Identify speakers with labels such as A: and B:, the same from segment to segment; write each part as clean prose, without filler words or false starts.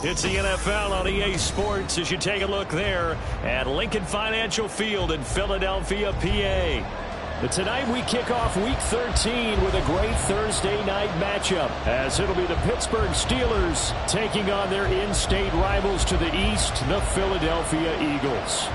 A: It's the NFL on EA Sports as you take a look there at Lincoln Financial Field in Philadelphia, PA. But tonight we kick off Week 13 with a great Thursday night matchup, as it'll be the Pittsburgh Steelers taking on their in-state rivals to the east, the Philadelphia Eagles.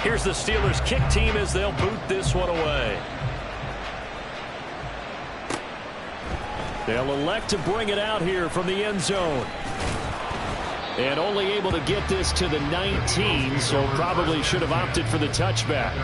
A: Here's the Steelers kick team as they'll boot this one away. They'll elect to bring it out here from the end zone. And only able to get this to the 19, so probably should have opted for the touchback.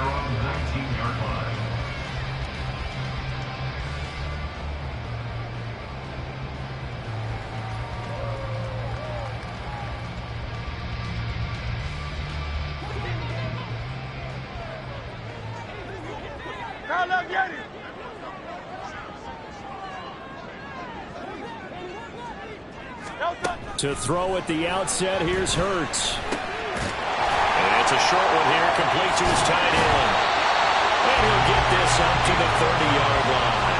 A: To throw at the outset, here's Hurts. And it's a short one here, complete to his tight end. And he'll get this up to the 30-yard line.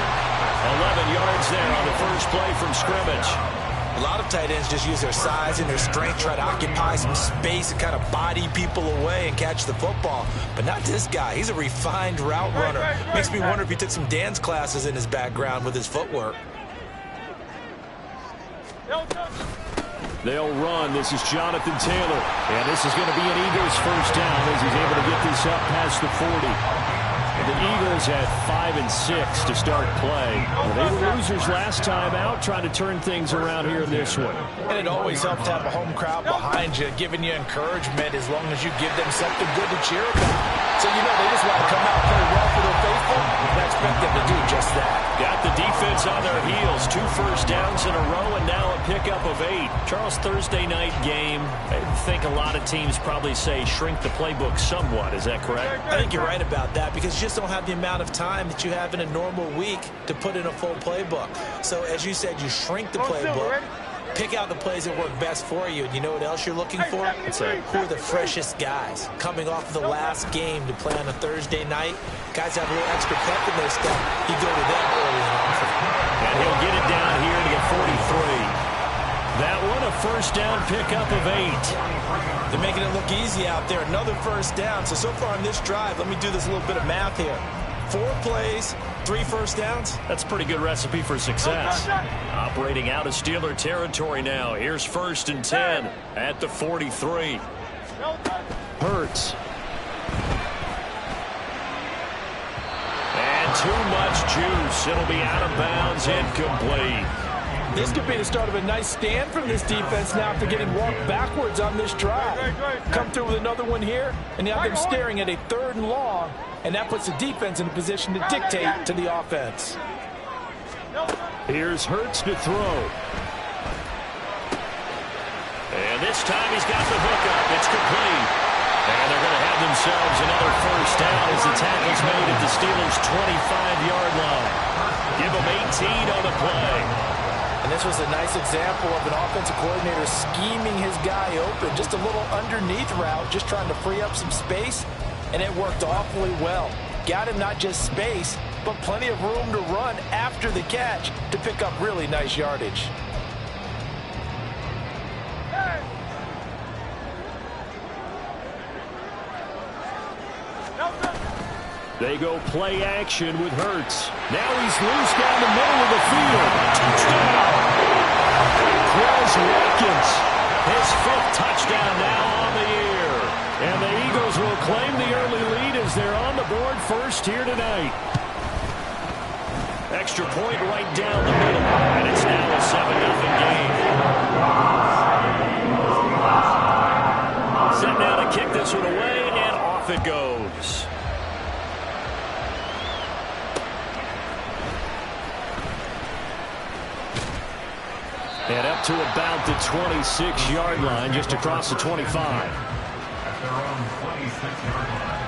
A: 11 yards there on the first play from scrimmage.
B: A lot of tight ends just use their size and their strength, try to occupy some space and kind of body people away and catch the football. But not this guy. He's a refined route runner. Makes me wonder if he took some dance classes in his background with his footwork.
A: They'll run. This is Jonathan Taylor. And this is going to be an Eagles first down as he's able to get this up past the 40. And the Eagles had 5 and 6 to start play. Well, they were losers last time out, trying to turn things around here in this one.
C: And it always helps to have a home crowd behind you, giving you encouragement as long as you give them something good to cheer about. So you know they just want to come out and play well for their faithful, and I expect them to do just that.
A: Got the defense on their heels. 2 first downs in a row, and now a pickup of 8. Charles, Thursday night game, I think a lot of teams probably say shrink the playbook somewhat. Is that correct?
B: I think you're right about that because you just don't have the amount of time that you have in a normal week to put in a full playbook. So as you said, you shrink the playbook. Pick out the plays that work best for you. And you know what else you're looking for? Who are the freshest guys coming off of the last game to play on a Thursday night? Guys have a little extra pep in their step. You go to them early and often.
A: And he'll get it down here to the 43. That one a first down pickup of 8.
B: They're making it look easy out there. Another first down. So far on this drive, let me do this little bit of math here. 4 plays, 3 first downs.
A: That's a pretty good recipe for success. Operating out of Steeler territory now. Here's 1st and 10 at the 43. Hurts. And too much juice. It'll be out of bounds, incomplete.
C: This could be the start of a nice stand from this defense now after getting walked backwards on this drive. Come through with another one here, and now they're staring at a 3rd and long, and that puts the defense in a position to dictate to the offense.
A: Here's Hurts to throw. And this time he's got the hook up. It's complete. And they're going to have themselves another first down as the tackle's made at the Steelers' 25-yard line. Give them 18 on the play.
C: And this was a nice example of an offensive coordinator scheming his guy open. Just a little underneath route, just trying to free up some space, and it worked awfully well. Got him not just space, but plenty of room to run after the catch to pick up really nice yardage.
A: They go play action with Hurts. Now he's loose down the middle of the field. Touchdown! Quez Watkins, his 5th touchdown now on the year. And the Eagles will claim the early lead as they're on the board first here tonight. Extra point right down the middle. And it's now a 7-0 game. Set now to kick this one away, and off it goes. And up to about the 26-yard line, just across the 25.
D: At their own 26-yard line.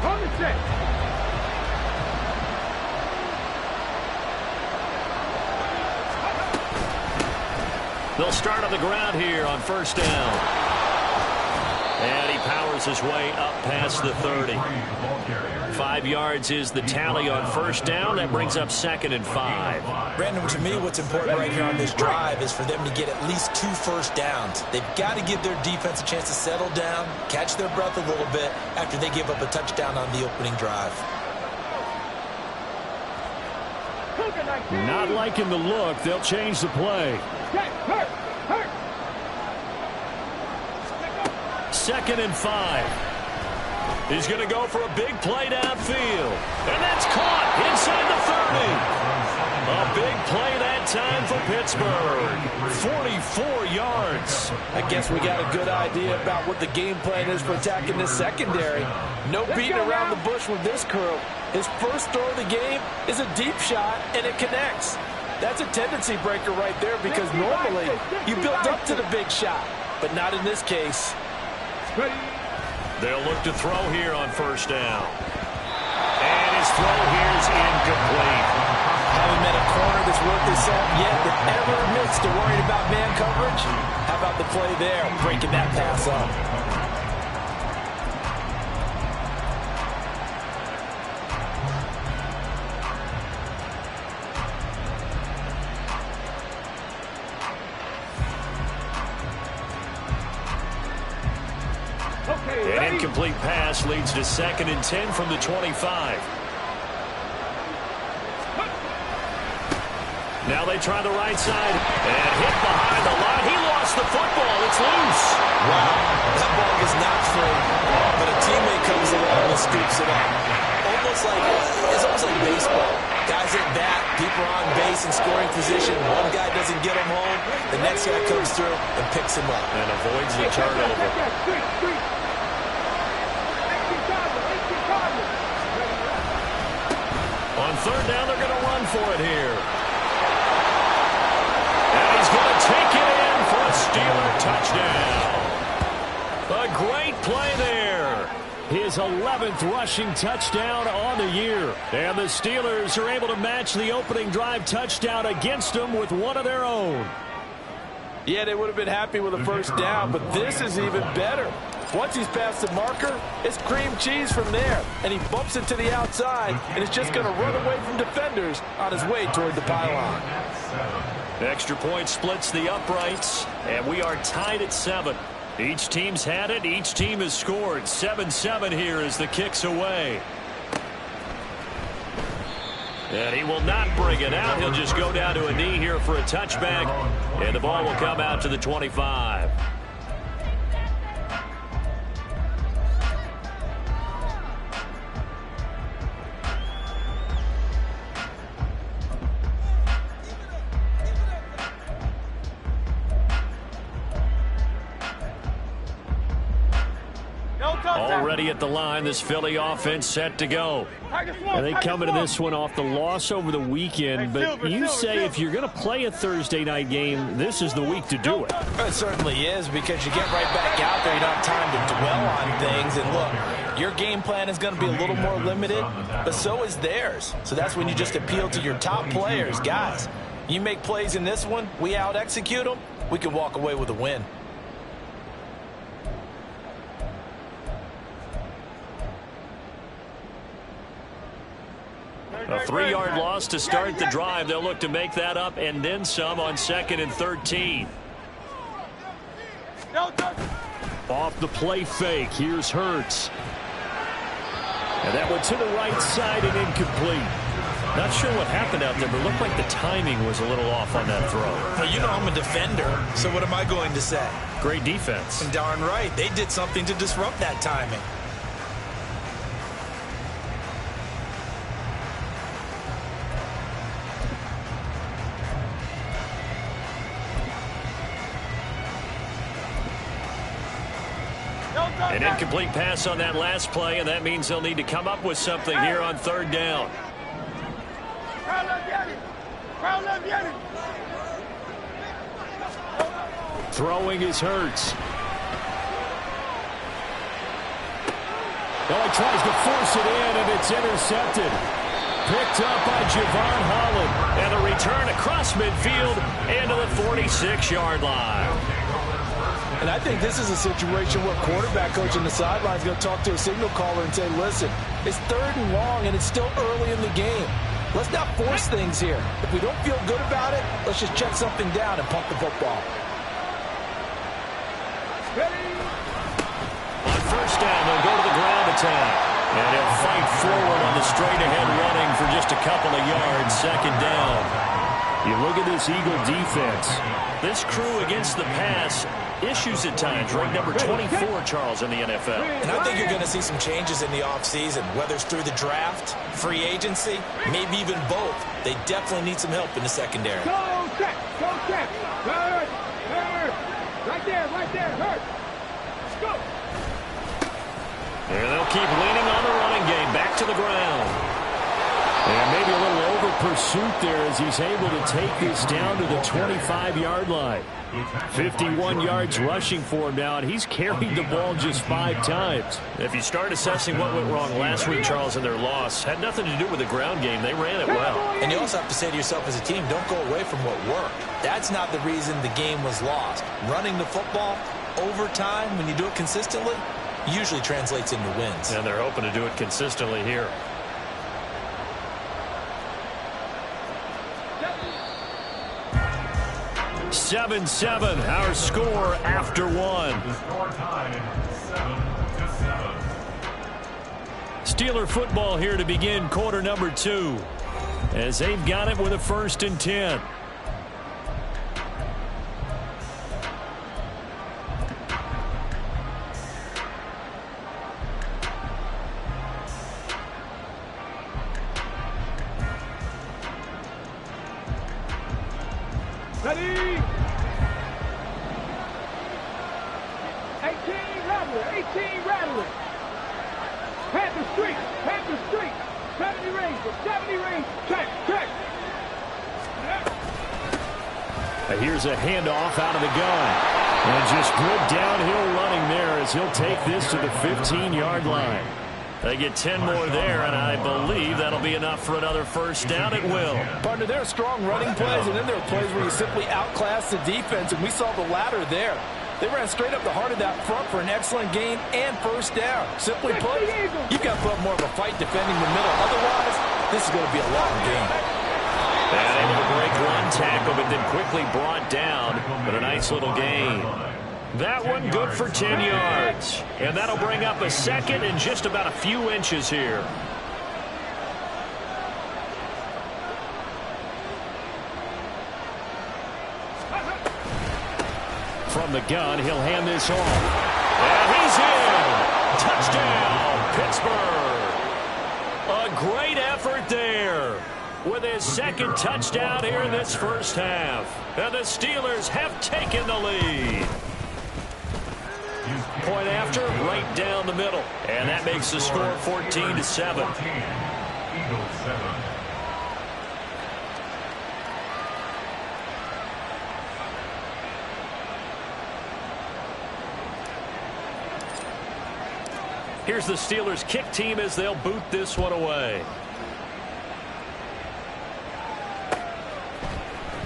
E: On the set.
A: They'll start on the ground here on first down. And he powers his way up past the 30. 5 yards is the tally on first down. That brings up 2nd and 5.
B: Brandon, to me, what's important right here on this drive is for them to get at least 2 first downs. They've got to give their defense a chance to settle down, catch their breath a little bit after they give up a touchdown on the opening drive.
A: Not liking the look. They'll change the play.
E: Hurt.
A: 2nd and 5. He's going to go for a big play downfield. And that's caught inside the 30. A big play that time for Pittsburgh. 44 yards.
C: I guess we got a good idea about what the game plan is for attacking this secondary. No beating around the bush with this crew. His first throw of the game is a deep shot, and it connects. That's a tendency breaker right there because normally you build up to the big shot, but not in this case.
A: They'll look to throw here on first down. And his throw here is incomplete.
C: Haven't met a corner that's worth his salt yet that ever admits to worrying about man coverage. How about the play there, breaking that pass up?
A: An incomplete pass leads to 2nd and 10 from the 25. Now they try the right side and hit behind the line. He lost the football. It's loose.
B: Wow, that ball is not free, but a teammate comes along and scoops it up. It's almost like baseball. Guys at bat, people are on base in scoring position. One guy doesn't get him home. The next guy comes through and picks him up.
A: And avoids the turnover. On third down, they're going to run for it here. And he's going to take it in for a Steeler touchdown. A great play there. His 11th rushing touchdown on the year. And the Steelers are able to match the opening drive touchdown against them with one of their own.
C: Yeah, they would have been happy with a first down, but this is even better. Once he's past the marker, it's cream cheese from there. And he bumps it to the outside, and it's just going to run away from defenders on his way toward the pylon.
A: Extra point splits the uprights, and we are tied at 7. Each team's had it. Each team has scored. 7-7 here as the kick's away. And he will not bring it out. He'll just go down to a knee here for a touchback, and the ball will come out to the 25. Already at the line, this Philly offense set to go.
E: And
A: they come into this one off the loss over the weekend, but you say if you're going to play a Thursday night game, this is the week to do it.
C: It certainly is, because you get right back out there. You don't have time to dwell on things. And look, your game plan is going to be a little more limited, but so is theirs. So that's when you just appeal to your top players. Guys, you make plays in this one, we out-execute them, we can walk away with a win.
A: A 3-yard loss to start the drive. They'll look to make that up and then some on 2nd and 13. Off the play fake. Here's Hurts. And that went to the right side and incomplete. Not sure what happened out there, but it looked like the timing was a little off on that throw.
B: Well, you know I'm a defender, so what am I going to say?
A: Great defense.
B: And darn right, they did something to disrupt that timing.
A: An incomplete pass on that last play, and that means they'll need to come up with something here on third down. Throwing is Hurts. Oh, he tries to force it in, and it's intercepted. Picked up by Javon Holland. And a return across midfield into the 46-yard line.
C: And I think this is a situation where quarterback coach on the sideline is going to talk to a signal caller and say, listen, it's 3rd and long, and it's still early in the game. Let's not force things here. If we don't feel good about it, let's just check something down and pump the football.
A: On first down, they'll go to the ground attack. And he'll fight forward on the straight-ahead running for just a couple of yards, 2nd down. You look at this Eagle defense. This crew against the pass, issues at times, ranked number 24, Charles, in the NFL.
B: And I think you're going to see some changes in the offseason, whether it's through the draft, free agency, maybe even both. They definitely need some help in the secondary.
E: Go check, Hurt, right there, Hurt. Let's go.
A: And they'll keep leaning on the running game, back to the ground. And maybe a little over-pursuit there as he's able to take this down to the 25-yard line. 51 yards rushing for him now, and he's carried the ball just 5 times. If you start assessing what went wrong last week, Charles, in their loss, had nothing to do with the ground game. They ran it well.
B: And you also have to say to yourself as a team, don't go away from what worked. That's not the reason the game was lost. Running the football, overtime, when you do it consistently, usually translates into wins.
A: And they're hoping to do it consistently here. Seven, our score after one.
D: The score tied 7-7.
A: Steeler football here to begin quarter number 2. As they've got it with a 1st and 10.
E: Ready? 18 rattler. Panther Street. 70 range. Check.
A: Here's a handoff out of the gun. And just good downhill running there as he'll take this to the 15-yard line. They get 10 more there, and I believe that'll be enough for another 1st down. It will.
C: Partner, there are strong running plays, and then there are plays where you simply outclass the defense, and we saw the latter there. They ran straight up the heart of that front for an excellent gain and 1st down. Simply put, you've got to put up more of a fight defending the middle. Otherwise, this is going to be a long game.
A: And able to break one tackle, but then quickly brought down with a nice little gain. That one good for 10 yards. And that'll bring up a 2nd and just about a few inches here. From the gun, he'll hand this off. And he's in. Touchdown, Pittsburgh. A great effort there with his 2nd touchdown here in this 1st half. And the Steelers have taken the lead. Point after, right down the middle. And that makes the score 14-7.
D: Eagles 7.
A: Here's the Steelers kick team as they'll boot this one away.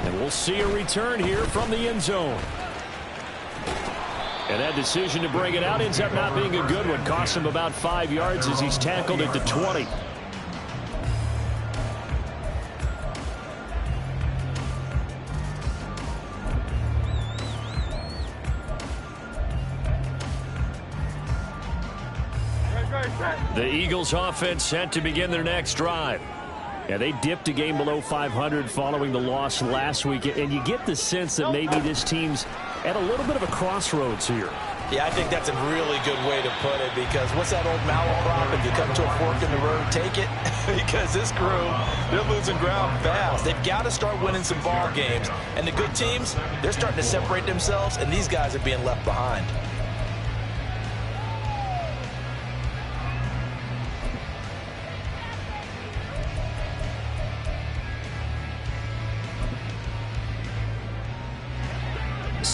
A: And we'll see a return here from the end zone. And that decision to bring it out ends up not being a good one. Costs him about 5 yards as he's tackled at the 20. The Eagles offense set to begin their next drive. Yeah, they dipped a game below 500 following the loss last week, and you get the sense that maybe this team's at a little bit of a crossroads here.
B: Yeah, I think that's a really good way to put it, because what's that old malaprop? If you come to a fork in the road, take it. Because this crew, they're losing ground fast. They've got to start winning some ball games. And the good teams, they're starting to separate themselves, and these guys are being left behind.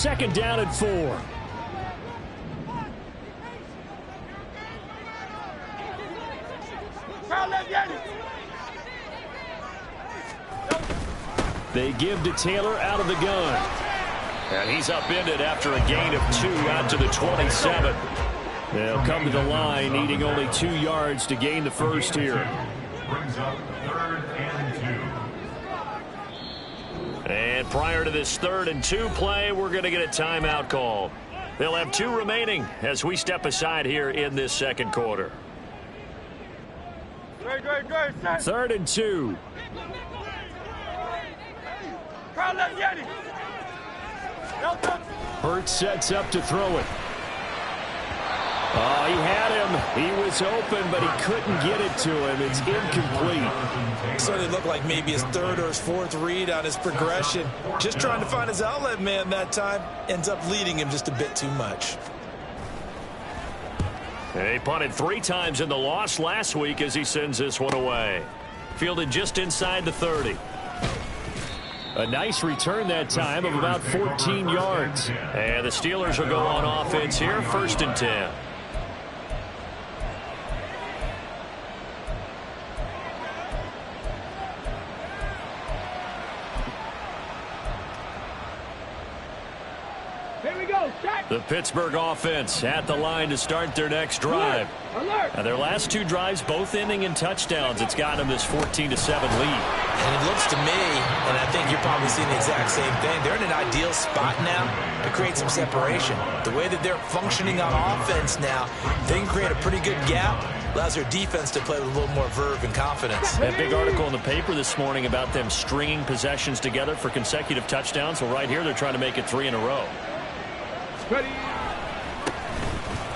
A: second down and 4. They give to Taylor out of the gun. And he's upended after a gain of 2 out to the 27. They'll come to the line, needing only 2 yards to gain the first here.
D: Brings up 3rd and 2.
A: And prior to this 3rd and 2 play, we're going to get a timeout call. They'll have 2 remaining as we step aside here in this second quarter. 3rd and 2. Hurts sets up to throw it. Oh, he had him. He was open, but he couldn't get it to him. It's incomplete.
B: Certainly looked like maybe his 3rd or his 4th read on his progression. Just trying to find his outlet man that time. Ends up leading him just a bit too much.
A: He punted 3 times in the loss last week as he sends this one away. Fielded just inside the 30. A nice return that time of about 14 yards. And the Steelers will go on offense here, 1st and 10.
E: Here we go, check.
A: The Pittsburgh offense at the line to start their next drive.
E: Alert.
A: Now, their last 2 drives, both ending in touchdowns. It's got them this 14-7 lead.
B: And it looks to me, and I think you're probably seeing the exact same thing, they're in an ideal spot now to create some separation. The way that they're functioning on offense now, they can create a pretty good gap. Allows their defense to play with a little more verve and confidence.
A: That big article in the paper this morning about them stringing possessions together for consecutive touchdowns. Well, right here, they're trying to make it 3 in a row.
E: Ready.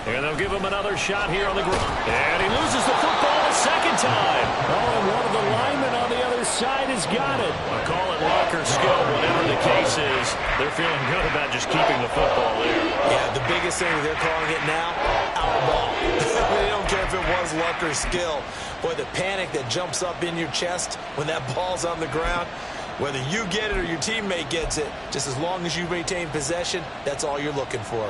A: And they'll give him another shot here on the ground. And he loses the football a second time. Oh, and one of the linemen on the other side has got it. I'll call it luck or skill, whatever the case is. They're feeling good about just keeping the football there.
B: Yeah, the biggest thing they're calling it now, our ball. They don't care if it was luck or skill. Boy, the panic that jumps up in your chest when that ball's on the ground, whether you get it or your teammate gets it, just as long as you maintain possession, that's all you're looking for.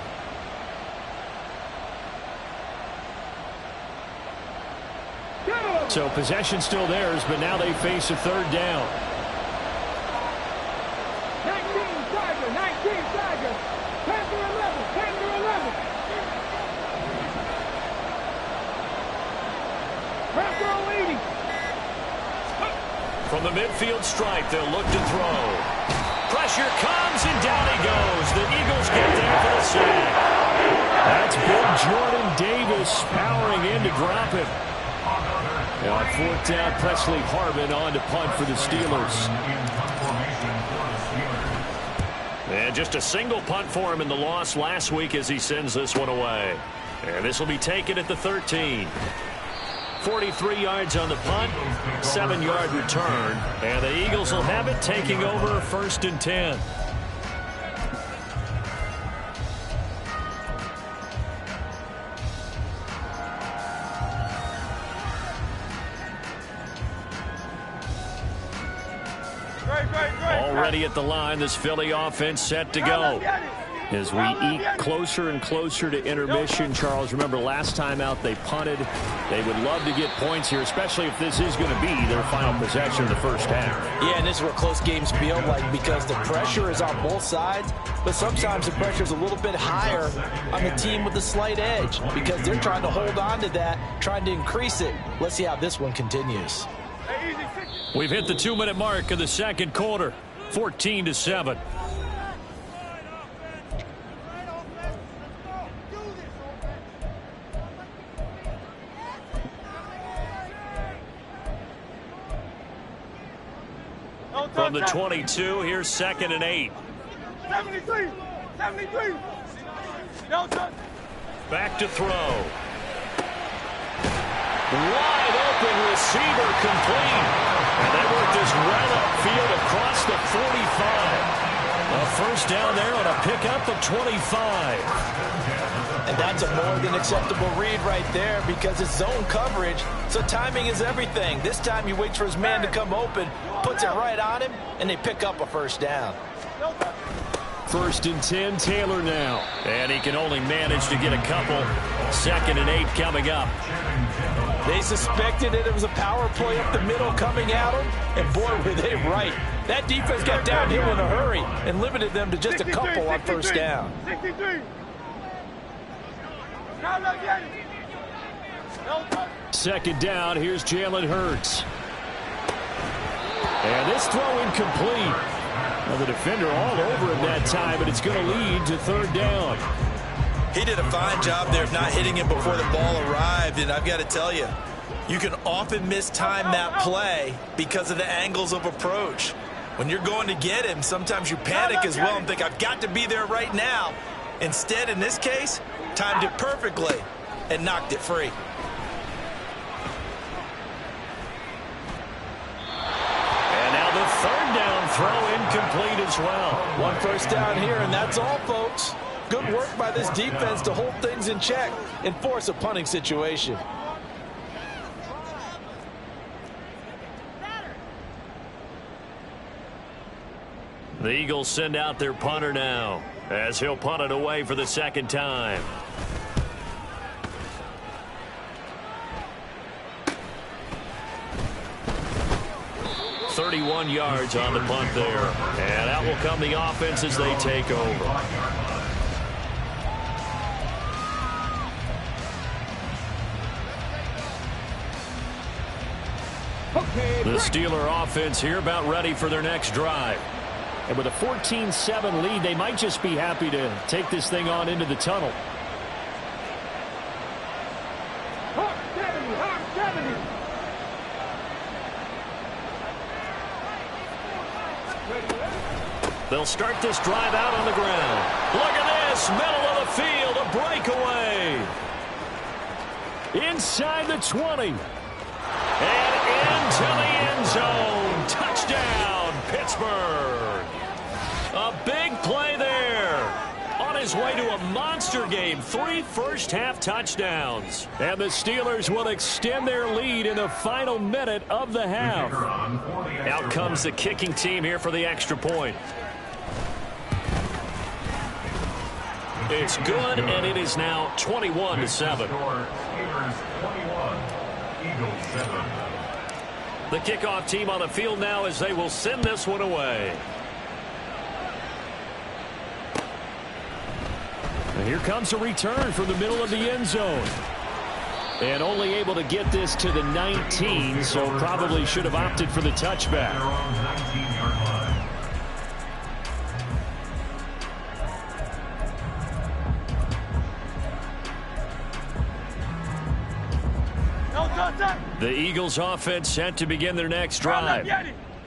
A: So possession still theirs, but now they face a 3rd down.
E: 19 Tiger. 10 to 11. Pressure leading.
A: From the midfield stripe, they'll look to throw. Pressure comes, and down he goes. The Eagles get there for the sack. That's big Jordan Davis powering in to drop him. On 4th down, Presley Harvin on to punt for the Steelers. And just a single punt for him in the loss last week as he sends this one away. And this will be taken at the 13. 43 yards on the punt, 7-yard return. And the Eagles will have it, taking over 1st and 10. Already at the line, this Philly offense set to go. As we eke closer and closer to intermission, Charles, remember last time out they punted. They would love to get points here, especially if this is going to be their final possession of the first half.
C: Yeah, and this is where close games feel like, because the pressure is on both sides, but sometimes the pressure is a little bit higher on the team with the slight edge because they're trying to hold on to that, trying to increase it. Let's see how this one continues.
A: We've hit the 2-minute mark of the second quarter, 14-7. From the 22, here's 2nd and 8.
E: 73.
A: Back to throw. Wide open receiver complete. And they work this right upfield across the 45. A first down there on a pickup of 25.
C: And that's a more than acceptable read right there because it's zone coverage, so timing is everything. This time he waits for his man to come open, puts it right on him, and they pick up a first down.
A: First and 10, Taylor now. And he can only manage to get a couple. 2nd and 8 coming up.
C: They suspected it was a power play up the middle coming at them, and boy, were they right. That defense got downhill in a hurry and limited them to just a couple on first down.
E: 63.
A: Second down, here's Jalen Hurts. And this throw incomplete. Well, the defender all over him that time, but it's going to lead to 3rd down.
B: He did a fine job there of not hitting him before the ball arrived, and I've got to tell you, you can often mistime that play because of the angles of approach. When you're going to get him, sometimes you panic as well and think, I've got to be there right now. Instead, in this case, timed it perfectly and knocked it free.
A: And now the 3rd down throw incomplete as well.
C: 1 first down here, and that's all, folks. Good work by this defense to hold things in check and force a punting situation.
A: The Eagles send out their punter now as he'll punt it away for the 2nd time. "31 yards on the punt there. And out will come the offense as they take over. The Steeler offense here about ready for their next drive. And with a 14-7 lead, they might just be happy to take this thing on into the tunnel.
E: Hawk 70, Hawk 70.
A: They'll start this drive out on the ground. Look at this, middle of the field, a breakaway. Inside the 20. And into the end zone. Touchdown, Pittsburgh. A big play there. On his way to a monster game. 3 first-half touchdowns. And the Steelers will extend their lead in the final minute of the half. Out comes the kicking team here for the extra point. It's good, and it is now 21-7. The kickoff team on the field now as they will send this one away. And here comes a return from the middle of the end zone. And only able to get this to the 19, so probably should have opted for the touchback. The Eagles offense set to begin their next drive.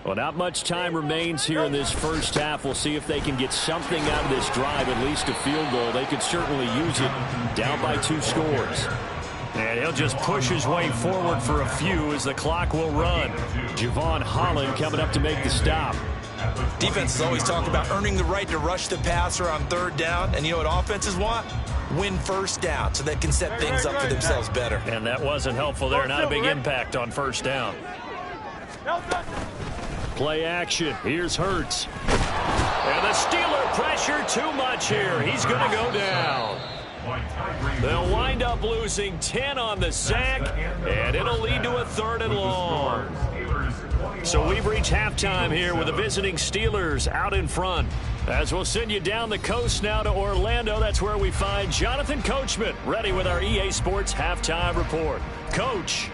A: Well, not much time remains here in this first half. We'll see if they can get something out of this drive, at least a field goal. They could certainly use it down by 2 scores. And he'll just push his way forward for a few as the clock will run. Javon Holland coming up to make the stop.
B: Defenses always talk about earning the right to rush the passer on 3rd down. And you know what offenses want? Win first down so they can set things up for themselves better.
A: And that wasn't helpful there. Not a big impact on first down. Play action. Here's Hurts. And the Steeler pressure too much here. He's going to go down. They'll wind up losing 10 on the sack, and it'll lead to a 3rd and long. So we've reached halftime here with the visiting Steelers out in front. As we'll send you down the coast now to Orlando, that's where we find Jonathan Coachman ready with our EA Sports Halftime Report. Coach.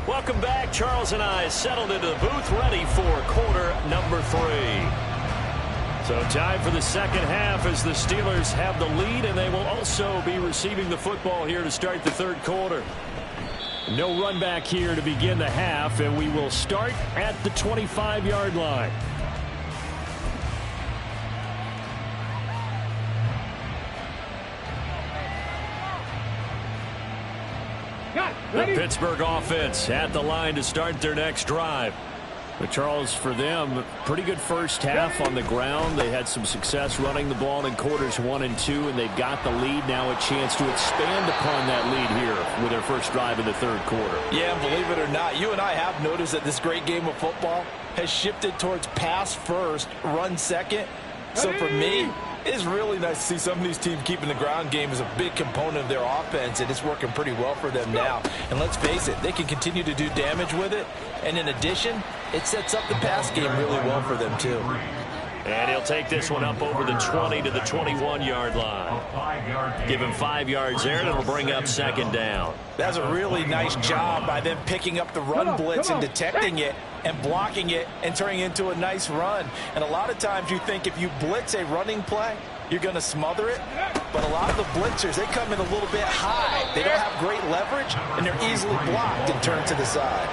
A: Welcome back. Charles and I settled into the booth ready for quarter number 3. So time for the second half as the Steelers have the lead, and they will also be receiving the football here to start the 3rd quarter. No run back here to begin the half, and we will start at the 25-yard line. The Pittsburgh offense at the line to start their next drive. But Charles, for them, pretty good first half on the ground. They had some success running the ball in quarters 1 and 2, and they've got the lead. Now a chance to expand upon that lead here with their first drive in the third quarter.
C: Yeah, and believe it or not, you and I have noticed that this great game of football has shifted towards pass first, run second. So for me, it's really nice to see some of these teams keeping the ground game as a big component of their offense, and it's working pretty well for them now. And let's face it, they can continue to do damage with it. And in addition, it sets up the pass game really well for them, too.
A: And he'll take this one up over the 20 to the 21-yard line. Give him 5 yards there, and it'll bring up second down.
C: That's a really nice job by them picking up the run blitz and detecting it and blocking it and turning it into a nice run. And a lot of times you think if you blitz a running play, you're going to smother it. But a lot of the blitzers, they come in a little bit high. They don't have great leverage, and they're easily blocked and turned to the side.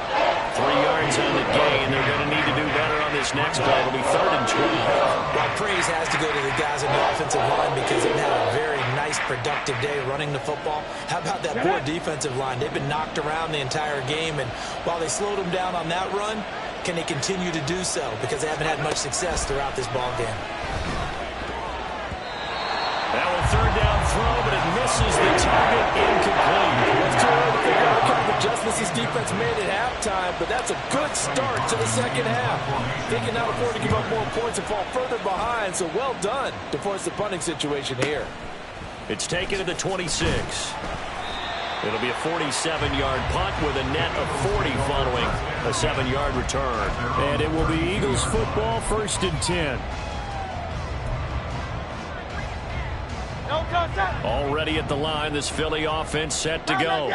A: 3 yards on the gain. They're going to need to do better on this next play. It'll be 3rd and 12.
B: Well, praise has to go to the guys in the offensive line because they've had a very nice, productive day running the football. How about that poor defensive line? They've been knocked around the entire game, and while they slowed them down on that run, can they continue to do so? Because they haven't had much success throughout this ball game.
A: Now a 3rd down throw, but it misses the target, incomplete.
C: It's too early to figure out what kind of adjustments this defense made at halftime, but that's a good start to the second half. They can now afford to give up more points and fall further behind, so well done to force the punting situation here.
A: It's taken to the 26. It'll be a 47-yard punt with a net of 40 following a 7-yard return. And it will be Eagles football, 1st and 10. Already at the line, this Philly offense set to go.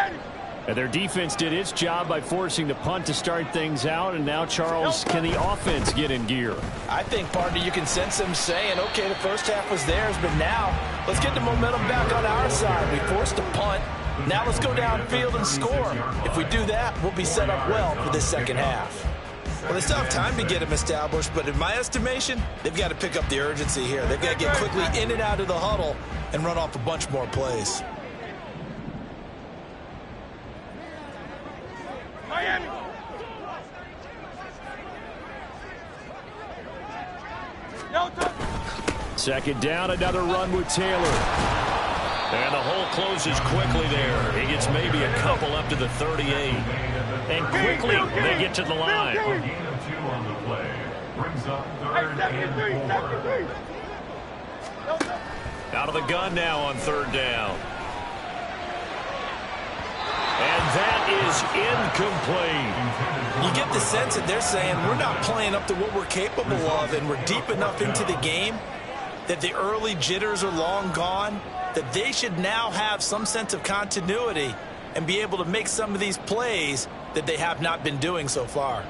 A: And their defense did its job by forcing the punt to start things out. And now, Charles, can the offense get in gear?
C: I think, partner, you can sense them saying, okay, the first half was theirs, but now let's get the momentum back on our side. We forced a punt. Now let's go downfield and score. If we do that, we'll be set up well for this second half.
B: Well, they still have time to get him established, but in my estimation, they've got to pick up the urgency here. They've got to get quickly in and out of the huddle and run off a bunch more plays.
E: Miami.
A: Second down, another run with Taylor. And the hole closes quickly there. He gets maybe a couple up to the 38. And quickly they get to the line. Out of the gun now on 3rd down. And that is incomplete.
B: You get the sense that they're saying we're not playing up to what we're capable of, and we're deep enough into the game that the early jitters are long gone, that they should now have some sense of continuity and be able to make some of these plays that they have not been doing so far.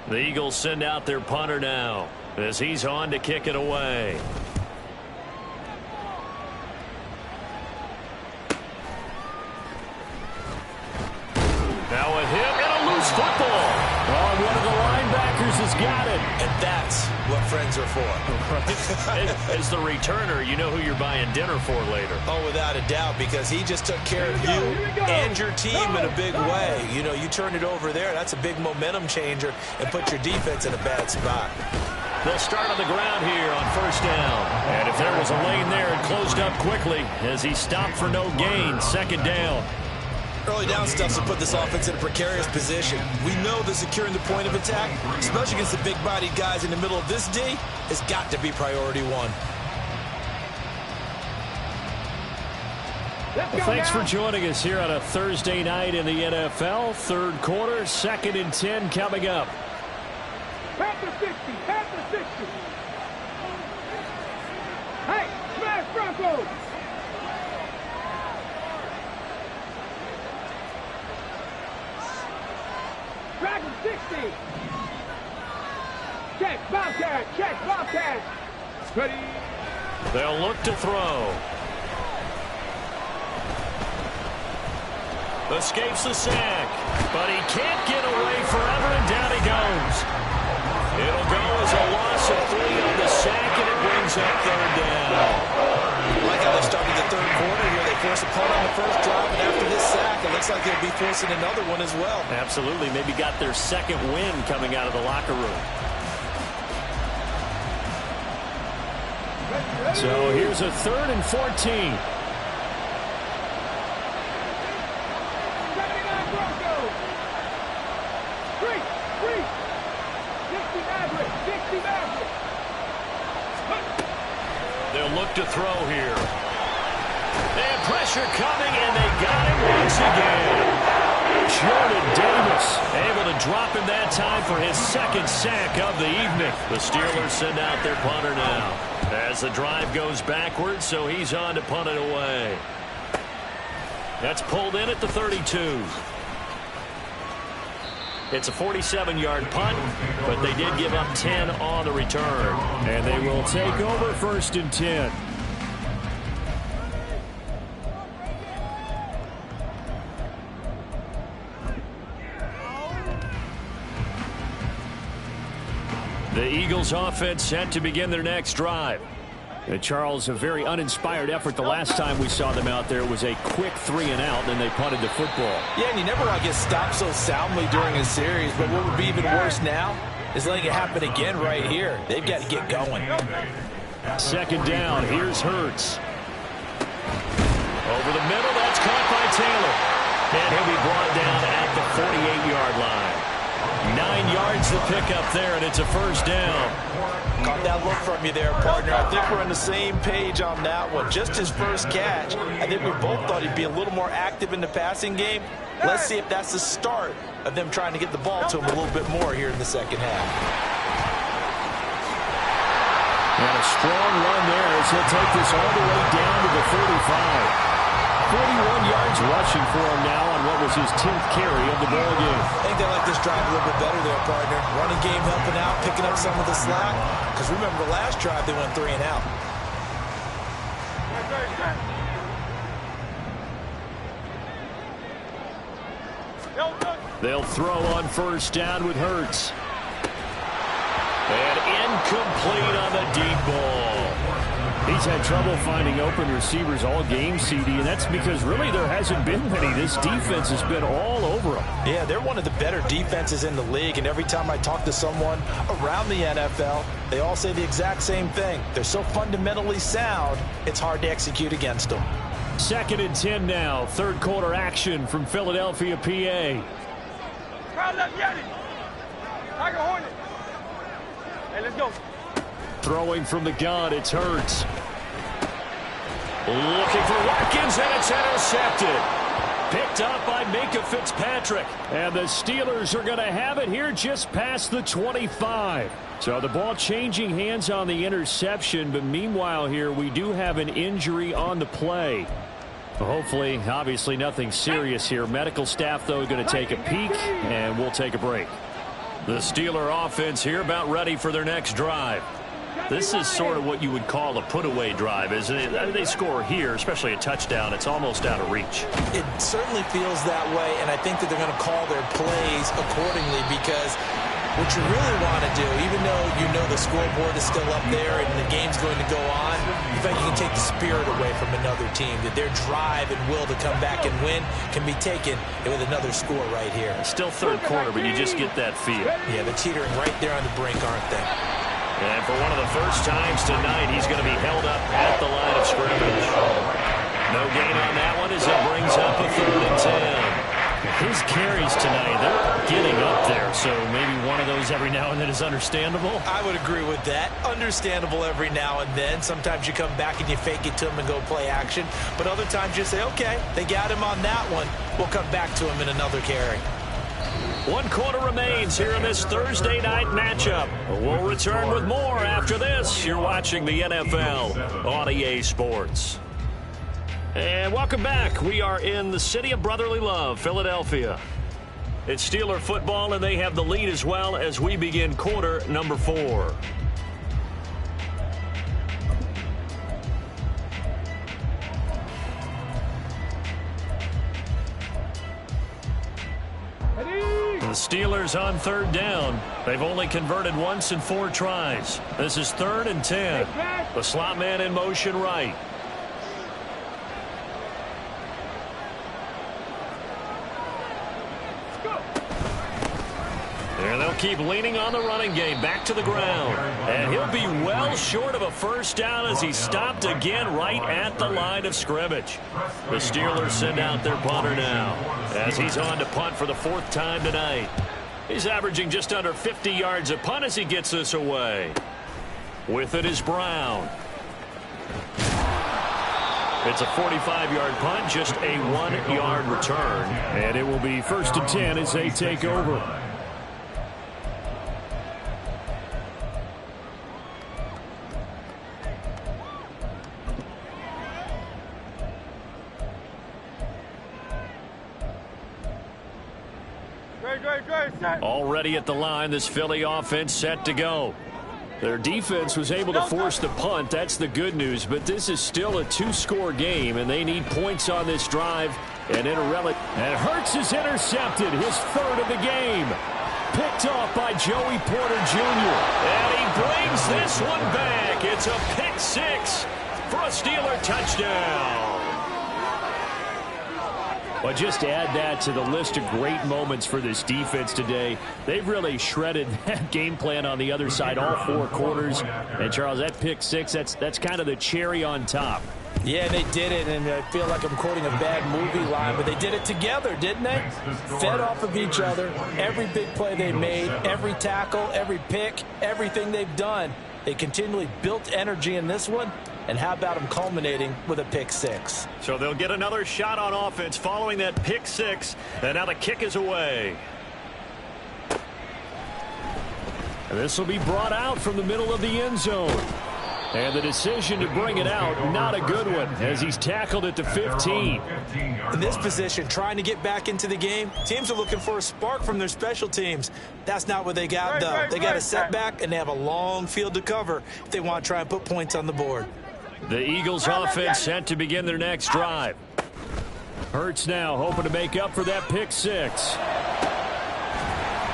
A: The Eagles send out their punter now as he's on to kick it away. Now a hit and a loose football. Oh, one of the linebackers has got it.
B: And that's what friends are for.
A: As the returner, you know who you're buying dinner for later.
B: Oh, without a doubt, because he just took care of you and your team in a big way. You know, you turn it over there, that's a big momentum changer, and put your defense in a bad spot.
A: They'll start on the ground here on 1st down. And if there was a lane there, it closed up quickly as he stopped for no gain. 2nd down.
B: Early down stuff to put this offense in a precarious position. We know that securing the point of attack, especially against the big-bodied guys in the middle of this D, has got to be priority one.
A: Well, thanks for joining us here on a Thursday night in the NFL. 3rd quarter, 2nd and 10 coming up.
E: Panther 60, Panther 60. Hey, smash Broncos. Dragon 60. Check, Bobcat, check, Bobcat. Ready.
A: They'll look to throw. Escapes the sack, but he can't get away forever, and down he goes. It'll go as a loss of 3 on the sack, and it brings up 3rd down.
B: I like how they started the 3rd quarter here. They forced a punt on the first drive, and after this sack, it looks looks like they'll be forcing another one as well.
A: Absolutely. Maybe got their second win coming out of the locker room. So here's a 3rd and 14. They'll look to throw here. And pressure coming, and they got him once again. Jordan Davis able to drop him that time for his second sack of the evening. The Steelers send out their punter now as the drive goes backwards, so he's on to punt it away. That's pulled in at the 32. It's a 47-yard punt, but they did give up 10 on the return. And they will take over 1st and 10. The Eagles offense set to begin their next drive. Charles, a very uninspired effort the last time we saw them out there. It was a quick 3-and-out, and they punted the football.
C: Yeah, and you never want to get stopped so soundly during a series, but what would be even worse now is letting it happen again right here. They've got to get going.
A: 2nd down, here's Hurts. Over the middle, that's caught by Taylor. And he'll be brought down at the 48-yard line. 9 yards to pick up there, and it's a 1st down.
C: Caught that look from you there, partner. I think we're on the same page on that one. Just his first catch. I think we both thought he'd be a little more active in the passing game. Let's see if that's the start of them trying to get the ball to him a little bit more here in the second half.
A: And a strong run there as he'll take this all the way down to the 35. 41 yards rushing for him now on what was his 10th carry of the ball game.
B: I think they like this drive a little bit better there, partner. Running game helping out, picking up some of the slack. Because remember, the last drive they went 3-and-out.
A: They'll throw on 1st down with Hurts. And incomplete on the deep ball. He's had trouble finding open receivers all game, CD, and that's because really there hasn't been many. This defense has been all over them.
C: Yeah, they're one of the better defenses in the league, and every time I talk to someone around the NFL, they all say the exact same thing. They're so fundamentally sound, it's hard to execute against them.
A: 2nd and 10 now. 3rd quarter action from Philadelphia, PA.
E: Hey, let's go.
A: Throwing from the gun, it's Hurts. Looking for Watkins, and it's intercepted. Picked up by Minka Fitzpatrick. And the Steelers are going to have it here just past the 25. So the ball changing hands on the interception, but meanwhile here we do have an injury on the play. Hopefully, obviously nothing serious here. Medical staff, though, going to take a peek, and we'll take a break. The Steeler offense here about ready for their next drive. This is sort of what you would call a put-away drive, isn't it? I mean, they score here, especially a touchdown. It's almost out of reach.
B: It certainly feels that way, and I think that they're going to call their plays accordingly because what you really want to do, even though you know the scoreboard is still up there and the game's going to go on, you think you can take the spirit away from another team, that their drive and will to come back and win can be taken with another score right here.
A: Still 3rd quarter, but you just get that feel.
B: Yeah, they're teetering right there on the brink, aren't they?
A: And for one of the first times tonight, he's going to be held up at the line of scrimmage. No gain on that one as it brings up a 3rd and 10. His carries tonight, they're getting up there, so maybe one of those every now and then is understandable.
B: I would agree with that. Understandable every now and then. Sometimes you come back and you fake it to him and go play action, but other times you say, okay, they got him on that one. We'll come back to him in another carry.
A: 1 quarter remains here in this Thursday night matchup. We'll return with more after this. You're watching the NFL on EA Sports. And welcome back. We are in the city of brotherly love, Philadelphia. It's Steeler football, and they have the lead as well as we begin quarter number 4. The Steelers on 3rd down. They've only converted once in 4 tries. This is 3rd and 10. The slot man in motion right. They'll keep leaning on the running game back to the ground. And he'll be well short of a first down as he's stopped again right at the line of scrimmage. The Steelers send out their punter now as he's on to punt for the 4th time tonight. He's averaging just under 50 yards a punt as he gets this away. With it is Brown. It's a 45-yard punt, just a 1-yard return. And it will be 1st and 10 as they take over. Already at the line, this Philly offense set to go. Their defense was able to force the punt. That's the good news. But this is still a 2-score game, and they need points on this drive. And Hurts is intercepted, his 3rd of the game. Picked off by Joey Porter Jr. And he brings this one back. It's a pick 6 for a Steeler touchdown. Well, just to add that to the list of great moments for this defense today, they've really shredded that game plan on the other side all 4 quarters. And, Charles, that pick 6, that's kind of the cherry on top.
C: Yeah, they did it, and I feel like I'm quoting a bad movie line, but they did it together, didn't they? Fed off of each other. Every big play they made, every tackle, every pick, everything they've done. They continually built energy in this one. And how about them culminating with a pick 6?
A: So they'll get another shot on offense following that pick 6. And now the kick is away. And this will be brought out from the middle of the end zone. And the decision to bring it out, not a good one, as he's tackled at the 15.
B: In this position, trying to get back into the game, teams are looking for a spark from their special teams. That's not what they got, though. They got a setback, and they have a long field to cover if they want to try and put points on the board.
A: The Eagles offense set to begin their next drive. Hurts now hoping to make up for that pick 6.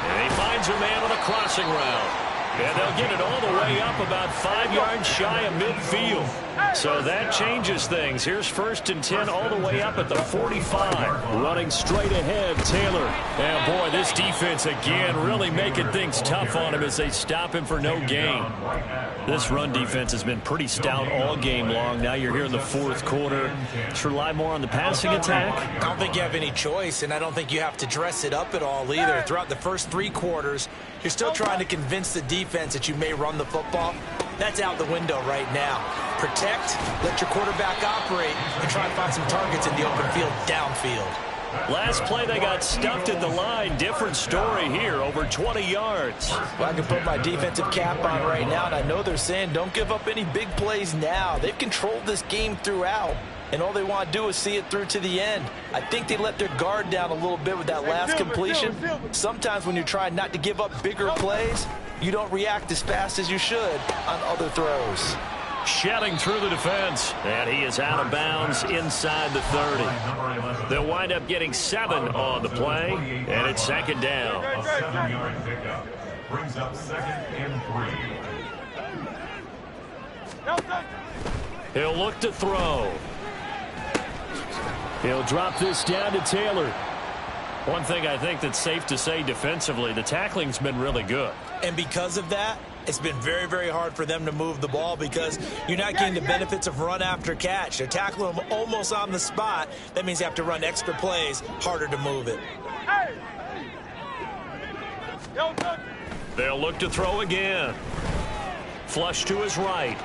A: And he finds a man on a crossing route. And they'll get it all the way up about 5 yards shy of midfield. So that changes things. Here's 1st and 10 all the way up at the 45. Running straight ahead, Taylor. And boy, this defense again really making things tough on him as they stop him for no gain. This run defense has been pretty stout all game long. Now you're here in the 4th quarter. Just rely more on the passing attack.
B: I don't think you have any choice, and I don't think you have to dress it up at all either. Throughout the first 3 quarters, you're still trying to convince the defense that you may run the football. That's out the window right now. Protect, let your quarterback operate, and try and find some targets in the open field downfield.
A: Last play, they got stuffed at the line. Different story here, over 20 yards.
C: Well, I can put my defensive cap on right now, and I know they're saying don't give up any big plays now. They've controlled this game throughout, and all they want to do is see it through to the end. I think they let their guard down a little bit with that last completion. Sometimes when you're trying not to give up bigger plays, you don't react as fast as you should on other throws.
A: Shedding through the defense, and he is out of bounds inside the 30. They'll wind up getting 7 on the play, and it's 2nd down.
D: A 7-yard pickup brings up 2nd and 3.
A: He'll look to throw. He'll drop this down to Taylor. One thing I think that's safe to say defensively, the tackling's been really good.
B: And because of that, it's been very, very hard for them to move the ball because you're not getting the benefits of run after catch. They're tackling them almost on the spot. That means you have to run extra plays, harder to move it.
A: They'll look to throw again. Flush to his right.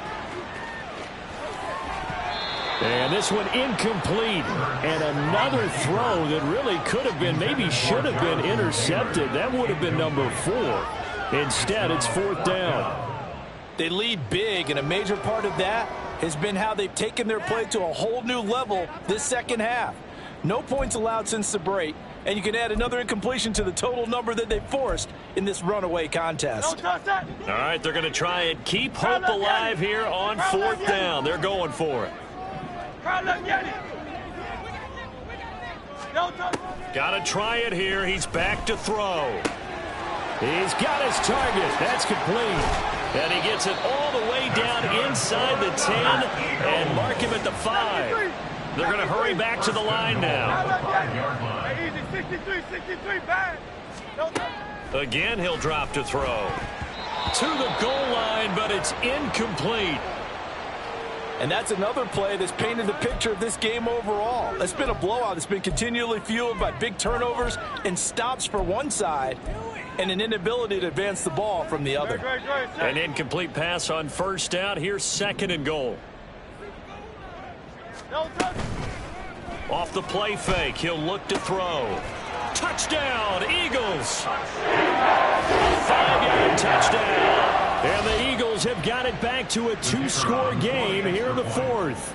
A: And this one incomplete. And another throw that really could have been, maybe should have been intercepted. That would have been number 4. Instead, it's 4th down.
C: They lead big, and a major part of that has been how they've taken their play to a whole new level this second half. No points allowed since the break, and you can add another incompletion to the total number that they forced in this runaway contest.
A: All right, they're going to try and keep hope alive here on 4th down. They're going for it. Got to try it here. He's back to throw. He's got his target. That's complete. And he gets it all the way down inside the 10 and mark him at the 5. They're going to hurry back to the line now. Again, he'll drop to throw. To the goal line, but it's incomplete.
C: And that's another play that's painted the picture of this game overall. It's been a blowout. It's been continually fueled by big turnovers and stops for one side and an inability to advance the ball from the other.
A: An incomplete pass on first down. Here's 2nd and goal. Off the play fake, he'll look to throw. Touchdown, Eagles! 5-yard touchdown. And the Eagles have got it back to a 2-score game here in the 4th.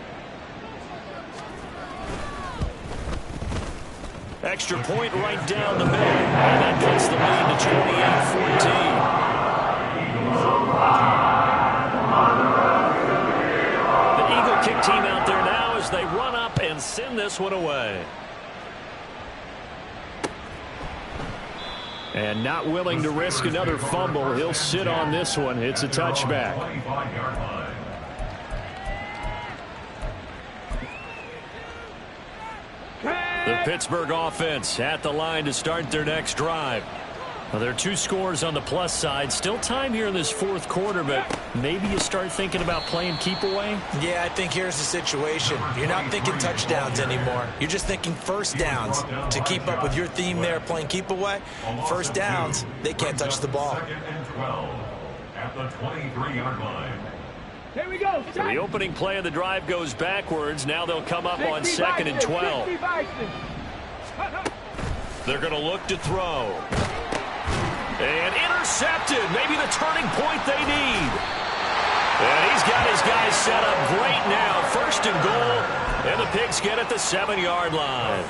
A: Extra point right down the middle. And that puts the lead to 28-14. The Eagle kick team out there now as they run up and send this one away. And not willing to risk another fumble. He'll sit on this one. It's a touchback. The Pittsburgh offense at the line to start their next drive. Well, there are 2 scores on the plus side. Still time here in this 4th quarter, but maybe you start thinking about playing keep away?
B: Yeah, I think here's the situation. You're not thinking touchdowns anymore. You're just thinking first downs. To keep up with your theme there, playing keep away, first downs, they can't touch the ball.
D: 2nd and 12 at the 23-yard line.
E: Here we go.
A: So the opening play of the drive goes backwards. Now they'll come up on 2nd and 12. They're going to look to throw. And intercepted. Maybe the turning point they need. And he's got his guys set up great now. 1st and goal. And the Pigs get at the 7-yard line.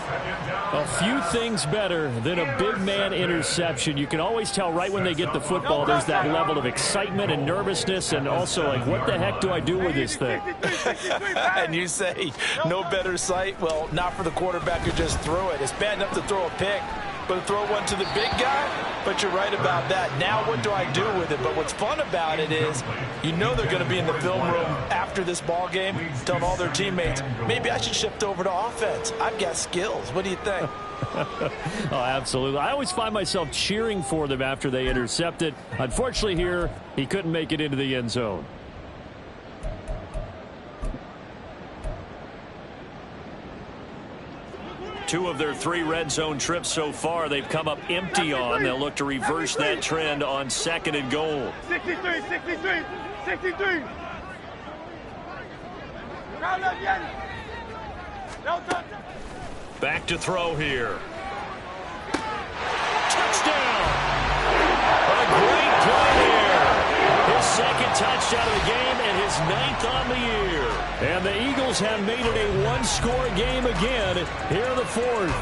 A: A few things better than a big man interception. You can always tell right when they get the football, there's that level of excitement and nervousness, and also like, what the heck do I do with this thing?
C: And you say, no better sight? Well, not for the quarterback who just threw it. It's bad enough to throw a pick, but to throw one to the big guy? But you're right about that. Now what do I do with it? But what's fun about it is you know they're going to be in the film room after this ball game telling all their teammates, maybe I should shift over to offense. I've got skills. What do you think?
A: Oh, absolutely. I always find myself cheering for them after they intercept it. Unfortunately here, he couldn't make it into the end zone. Two of their 3 red zone trips so far, they've come up empty on. They'll look to reverse that trend on 2nd and goal.
E: 63.
A: Back to throw here. Touchdown! A great play here. His 2nd touchdown of the game and his 9th on the year. And the Eagles have made it a 1-score game again here in the 4th.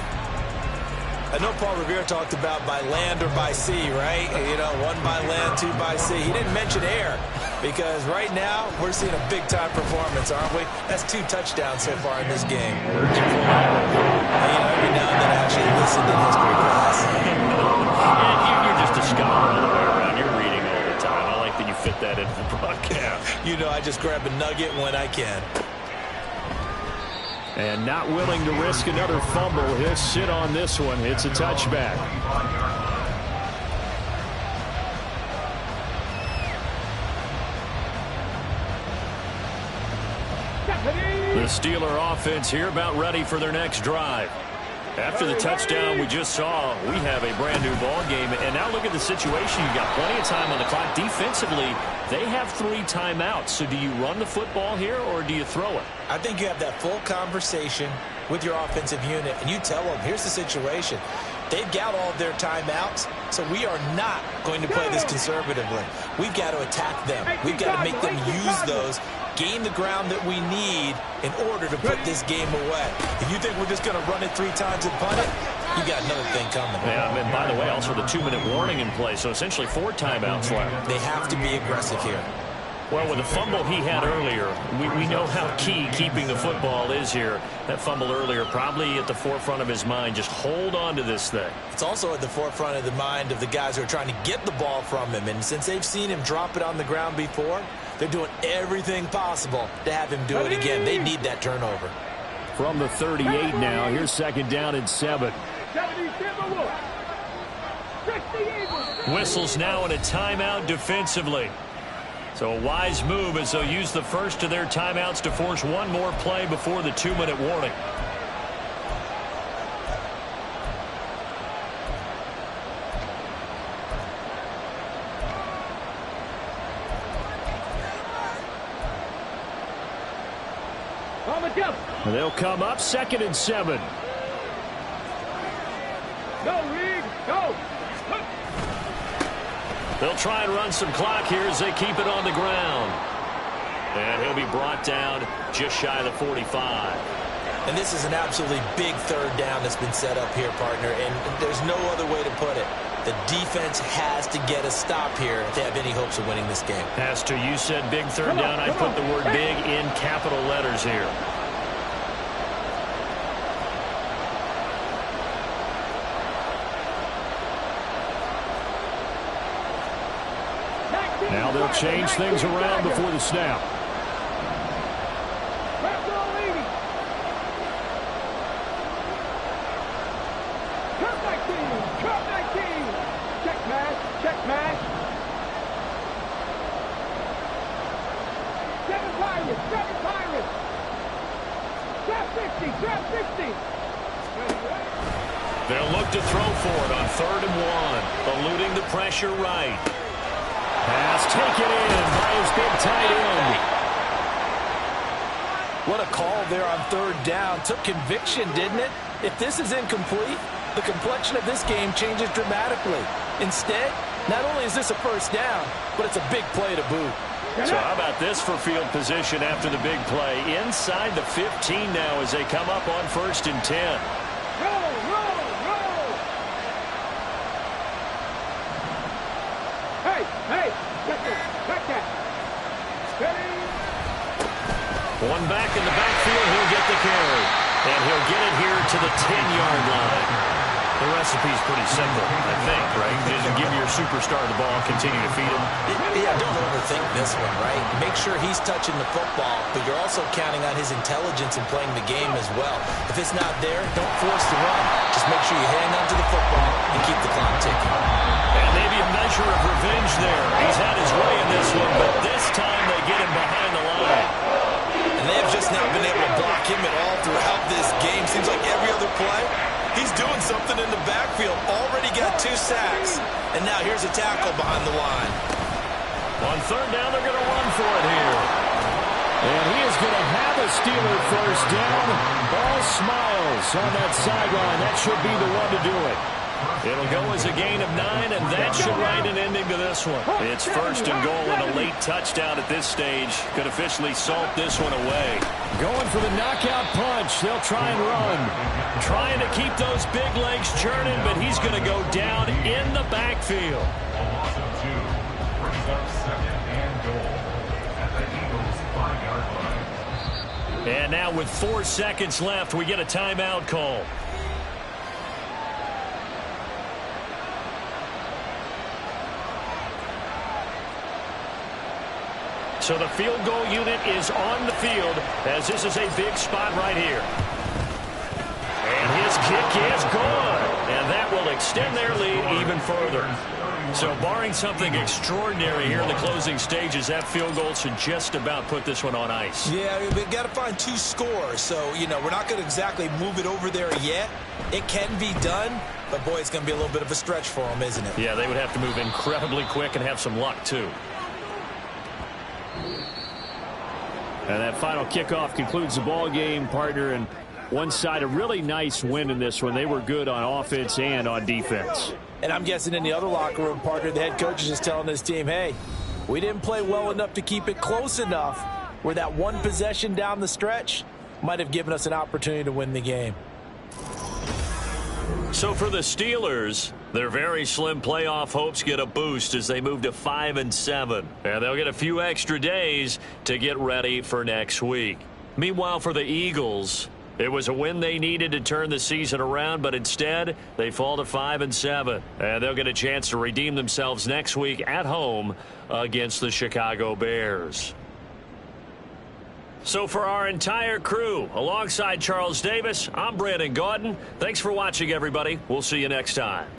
B: I know Paul Revere talked about by land or by sea, right? You know, 1 by land, 2 by sea. He didn't mention air because right now we're seeing a big-time performance, aren't we? That's 2 touchdowns so far in this game. You know, every now and then I actually listen to history class.
A: You're just a scholar all the way around. You're reading all the time. I like that you fit that into the broadcast.
B: You know, I just grab a nugget when I can.
A: And not willing to risk another fumble. He'll sit on this one. It's a touchback. The Steeler offense here about ready for their next drive. After the touchdown we just saw, we have a brand new ball game. And now look at the situation. You've got plenty of time on the clock. Defensively, they have 3 timeouts. So do you run the football here or do you throw it?
B: I think you have that full conversation with your offensive unit, and you tell them, here's the situation. They've got all of their timeouts, so we are not going to play this conservatively. We've got to attack them. We've got to make them use those, gain the ground that we need in order to put this game away. If you think we're just going to run it 3 times and punt it, you got another thing coming.
A: Yeah, and by the way, also the 2-minute warning in play, so essentially 4 timeouts left.
B: They have to be aggressive here.
A: Well, with the fumble he had earlier, we know how key keeping the football is here. That fumble earlier probably at the forefront of his mind. Just hold on to this thing.
B: It's also at the forefront of the mind of the guys who are trying to get the ball from him. And since they've seen him drop it on the ground before, they're doing everything possible to have him do it again. They need that turnover.
A: From the 38 now, here's 2nd down and 7. Whistles now in a timeout defensively. So a wise move as they'll use the first of their timeouts to force one more play before the 2-minute warning. They'll come up 2nd and 7.
E: Go, Reed, go.
A: They'll try and run some clock here as they keep it on the ground. And he'll be brought down just shy of the 45.
B: And this is an absolutely big 3rd down that's been set up here, partner, and there's no other way to put it. The defense has to get a stop here if they have any hopes of winning this game.
A: Has to. You said big 3rd down. I put the word big in capital letters here. Now they'll change things around before the snap.
E: Check match. Seven Pirates. Grab 60.
A: They'll look to throw for it on 3rd and 1. Eluding the pressure right. Pass taken in by his big tight end.
C: What a call there on 3rd down. Took conviction, didn't it? If this is incomplete, the complexion of this game changes dramatically. Instead, not only is this a 1st down, but it's a big play to boot.
A: So how about this for field position after the big play? Inside the 15 now as they come up on 1st and 10.
E: Roll. Hey, check that. Ready?
A: One back in the backfield, he'll get the carry. And he'll get it here to the 10-yard line. The recipe's pretty simple, I think, right? Just give your superstar the ball, continue to feed him.
B: Yeah, don't overthink this one, right? Make sure he's touching the football, but you're also counting on his intelligence in playing the game as well. If it's not there, don't force the run. Just make sure you hang on to the football and keep the clock ticking.
A: And maybe a measure of revenge there. He's had his way in this one, but this time they get him behind the line.
B: And they have just not been able to block him at all throughout this game. Seems like every other play, he's doing something in the backfield. Already got 2 sacks. And now here's a tackle behind the line.
A: On 3rd down, they're going to run for it here. And he is going to have a Steeler 1st down. All smiles on that sideline. That should be the one to do it. It'll go as a gain of 9, and that should write an ending to this one. It's 1st and goal, and a late touchdown at this stage could officially salt this one away. Going for the knockout punch. They'll try and run. Trying to keep those big legs churning, but he's going to go down in the backfield.
D: A loss of 2 brings up 2nd and goal at the Eagles' 5-yard line.
A: And now with 4 seconds left, we get a timeout call. So the field goal unit is on the field as this is a big spot right here. And his kick is good. And that will extend their lead even further. So barring something extraordinary here in the closing stages, that field goal should just about put this one on ice.
B: Yeah, we've got to find 2 scores. So, we're not going to exactly move it over there yet. It can be done, but boy, it's going to be a little bit of a stretch for them, isn't it?
A: Yeah, they would have to move incredibly quick and have some luck, too. And that final kickoff concludes the ball game, partner, and one side a really nice win in this one. They were good on offense and on defense.
C: And I'm guessing in the other locker room, partner, the head coach is just telling this team, hey, we didn't play well enough to keep it close enough where that one possession down the stretch might have given us an opportunity to win the game.
A: So for the Steelers, their very slim playoff hopes get a boost as they move to 5-7. And they'll get a few extra days to get ready for next week. Meanwhile, for the Eagles, it was a win they needed to turn the season around, but instead they fall to 5-7. And they'll get a chance to redeem themselves next week at home against the Chicago Bears. So for our entire crew, alongside Charles Davis, I'm Brandon Gaudin. Thanks for watching, everybody. We'll see you next time.